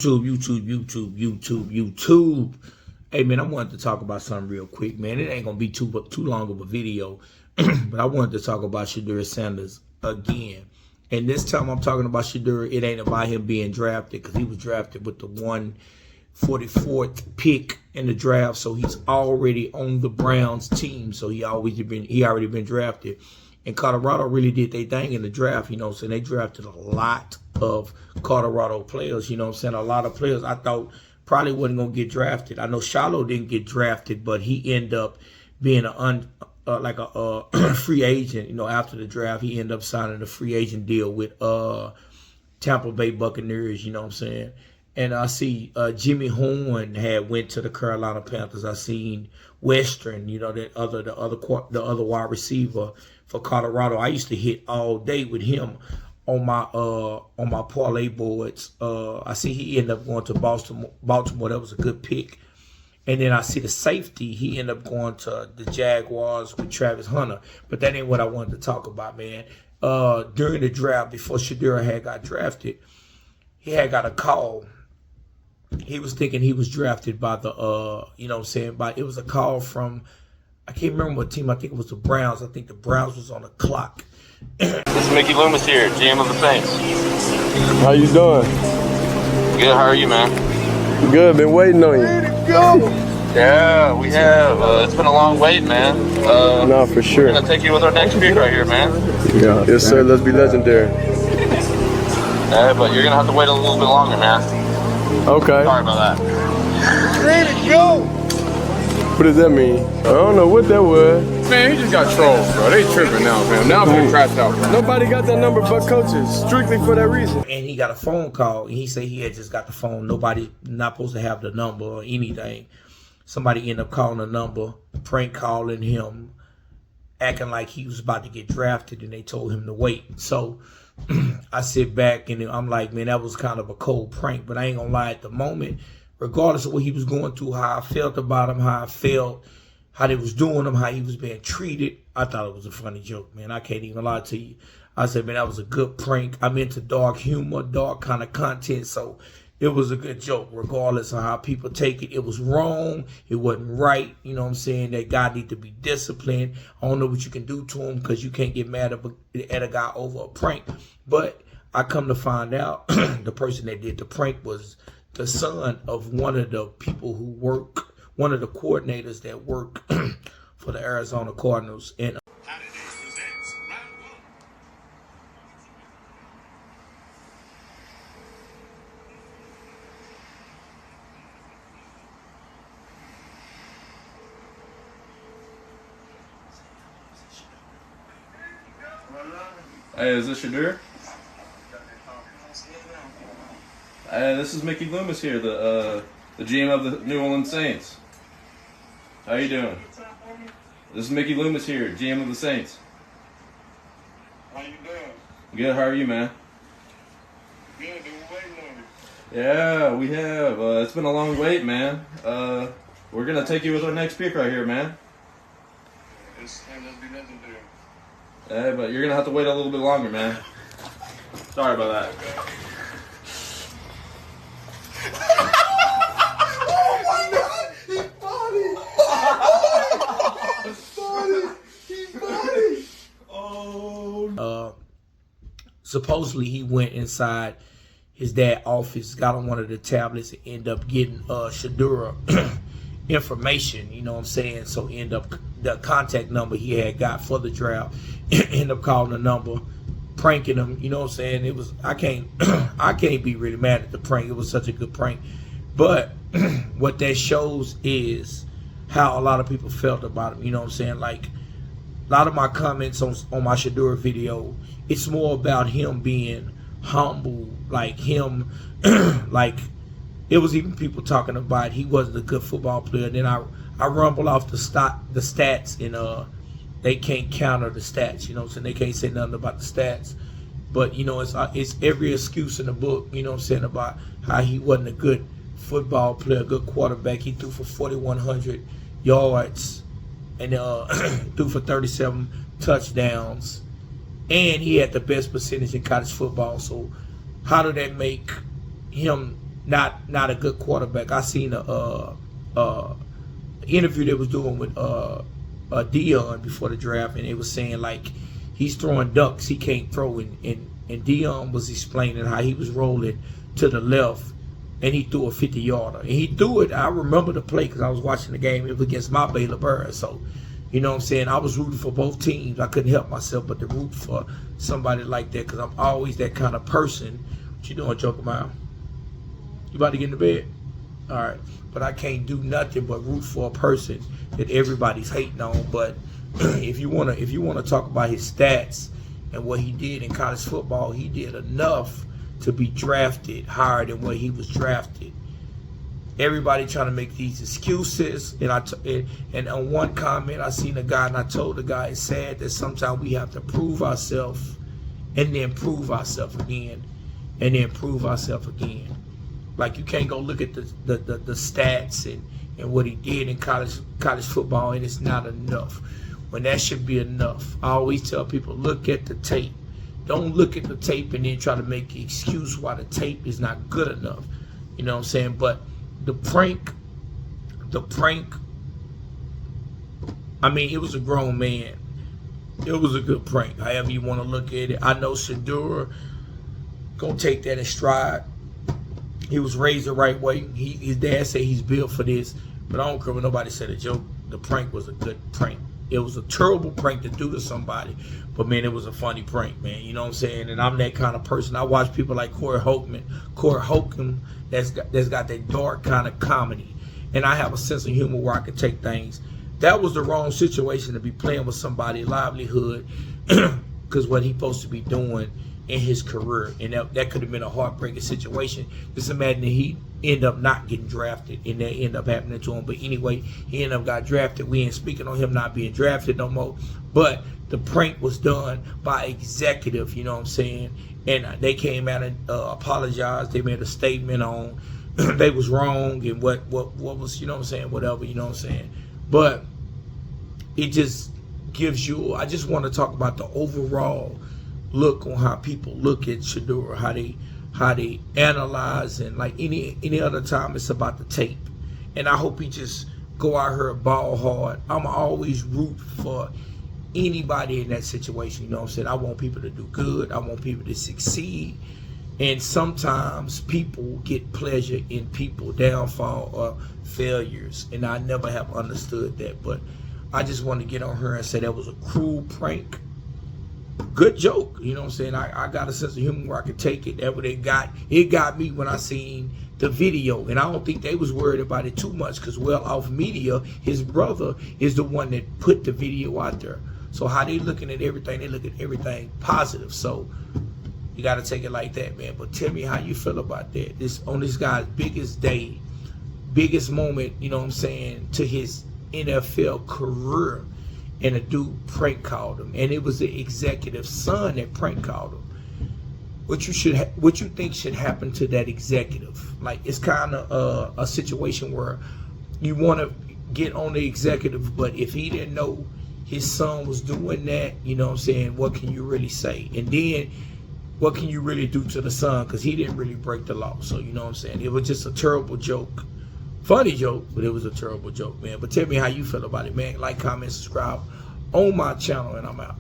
YouTube. Hey man, I wanted to talk about something real quick, man. It ain't gonna be too long of a video, but I wanted to talk about Shedeur Sanders again. And this time I'm talking about Shedeur. It ain't about him being drafted because he was drafted with the 144th pick in the draft, so he's already on the Browns team. So he already been drafted. And Colorado really did their thing in the draft, so they drafted a lot of Colorado players, a lot of players I thought probably wasn't going to get drafted. I know Shiloh didn't get drafted, but he ended up being a free agent, after the draft. He ended up signing a free agent deal with Tampa Bay Buccaneers, And I see Jimmy Horn had went to the Carolina Panthers. I seen Western, the other wide receiver for Colorado. I used to hit all day with him on my parlay boards. I see he ended up going to Baltimore. That was a good pick. And then I see the safety. He ended up going to the Jaguars with Travis Hunter. But that ain't what I wanted to talk about, man. During the draft, before Shedeur had got drafted, he had got a call. He was thinking he was drafted by the, it was a call from, I can't remember what team. I think it was the Browns. I think the Browns was on the clock. This is Mickey Loomis here, GM of the Saints. How you doing? Good, how are you, man? Good, been waiting on you. Yeah, we have. It's been a long wait, man. No, for sure. We're going to take you with our next pick right here, man. Yeah. Yes, sir, let's be legendary. But you're going to have to wait a little bit longer, man. Okay. Sorry about that. Ready to go! What does that mean? I don't know what that was. Man, he just got trolled, bro. They tripping now, man. Now I'm getting crashed out, bro. Nobody got that number but coaches, strictly for that reason. And he got a phone call, and he said he had just got the phone. Nobody not supposed to have the number or anything. Somebody ended up calling the number, prank calling him, acting like he was about to get drafted, and they told him to wait. So I sit back, and I'm like, man, that was kind of a cold prank. But I ain't gonna lie, at the moment, regardless of what he was going through, how I felt about him, how I felt, how they was doing him, how he was being treated, I thought it was a funny joke, man. I can't even lie to you. I said, man, that was a good prank. I'm into dark humor, dark kind of content, so it was a good joke, regardless of how people take it. It was wrong. It wasn't right. You know what I'm saying? That guy need to be disciplined. I don't know what you can do to him because you can't get mad at a guy over a prank. But I come to find out the person that did the prank was the son of one of the people who work, one of the coordinators that work for the Arizona Cardinals. And Hey, is this Shedeur? Hey, this is Mickey Loomis here, the GM of the New Orleans Saints. How you doing? This is Mickey Loomis here, GM of the Saints. How you doing? Good, how are you, man? Good, been waiting on you. Yeah, we have. It's been a long wait, man. We're going to take you with our next pick right here, man. Let's be legendary. Hey, but you're going to have to wait a little bit longer, man. Sorry about that. Oh my God! He funny! Oh. Supposedly he went inside his dad's office, got on one of the tablets, and ended up getting Shedeur information, you know what I'm saying? So end up the contact number he had got for the draft, end up calling the number, pranking him, you know what I'm saying? It was, I can't be really mad at the prank. It was such a good prank. But what that shows is how a lot of people felt about him, you know what I'm saying? Like a lot of my comments on my Shedeur video, it's more about him being humble, like him like it was even people talking about he wasn't a good football player. And then I rumble off the stats, and they can't counter the stats, you know what I'm saying? They can't say nothing about the stats. But it's every excuse in the book, you know what I'm saying, about how he wasn't a good football player, good quarterback. He threw for 4,100 yards and threw for 37 touchdowns, and he had the best percentage in college football. So how do that make him not a good quarterback. I seen a interview they was doing with Dion before the draft, and they was saying like he's throwing ducks he can't throw, and Dion was explaining how he was rolling to the left and he threw a 50-yarder, and he threw it. I remember the play because I was watching the game. It was against my Baylor Bears, so you know what I'm saying, I was rooting for both teams. I couldn't help myself but to root for somebody like that because I'm always that kind of person. What you doing, Joker Mile? You about to get into bed? All right. But I can't do nothing but root for a person that everybody's hating on. But if you wanna talk about his stats and what he did in college football, he did enough to be drafted higher than what he was drafted. Everybody trying to make these excuses, and on one comment I seen a guy and I told the guy it's sad that sometimes we have to prove ourselves and then prove ourselves again and then prove ourselves again. Like you can't go look at the stats and what he did in college football and it's not enough. When that should be enough. I always tell people look at the tape. Don't look at the tape and then try to make an excuse why the tape is not good enough. You know what I'm saying? But the prank, I mean, it was a grown man. It was a good prank, however you want to look at it. I know Shedeur gonna take that in stride. He was raised the right way. His dad said he's built for this, but I don't care what nobody said a joke. The prank was a good prank. It was a terrible prank to do to somebody, but man, it was a funny prank, man. You know what I'm saying? And I'm that kind of person. I watch people like Corey Holcomb, that's got that dark kind of comedy, and I have a sense of humor where I can take things. That was the wrong situation to be playing with somebody's livelihood, because what he's supposed to be doing in his career, and that could have been a heartbreaking situation. Just imagine that he end up not getting drafted and that end up happening to him. But anyway, he ended up got drafted. We ain't speaking on him not being drafted no more, but the prank was done by executive, you know what I'm saying, and they came out and apologized. They made a statement on they was wrong and what was, you know what I'm saying, whatever, you know what I'm saying. But it just gives you, I just want to talk about the overall look on how people look at Shedeur, how they analyze, and like any other time it's about the tape. And I hope he just go out here and ball hard. I'm always root for anybody in that situation, you know what I'm saying. I want people to do good. I want people to succeed. And sometimes people get pleasure in people downfall or failures, and I never have understood that. But I just want to get on her and say that was a cruel prank. Good joke, you know what I'm saying. I got a sense of humor where I could take it. That what it got me when I seen the video, and I don't think they was worried about it too much because Well Off Media, his brother, is the one that put the video out there. So how they looking at everything, they look at everything positive. So you got to take it like that, man. But tell me how you feel about that. This on this guy's biggest day, biggest moment, you know what I'm saying, to his NFL career. And a dude prank called him, and it was the executive's son that prank called him. What you think should happen to that executive? Like, it's kind of a situation where you want to get on the executive, but if he didn't know his son was doing that, you know what I'm saying, what can you really say? And then what can you really do to the son, because he didn't really break the law. So you know what I'm saying, it was just a terrible joke. Funny joke, but it was a terrible joke, man. But tell me how you feel about it, man. Like, comment, subscribe on my channel, and I'm out.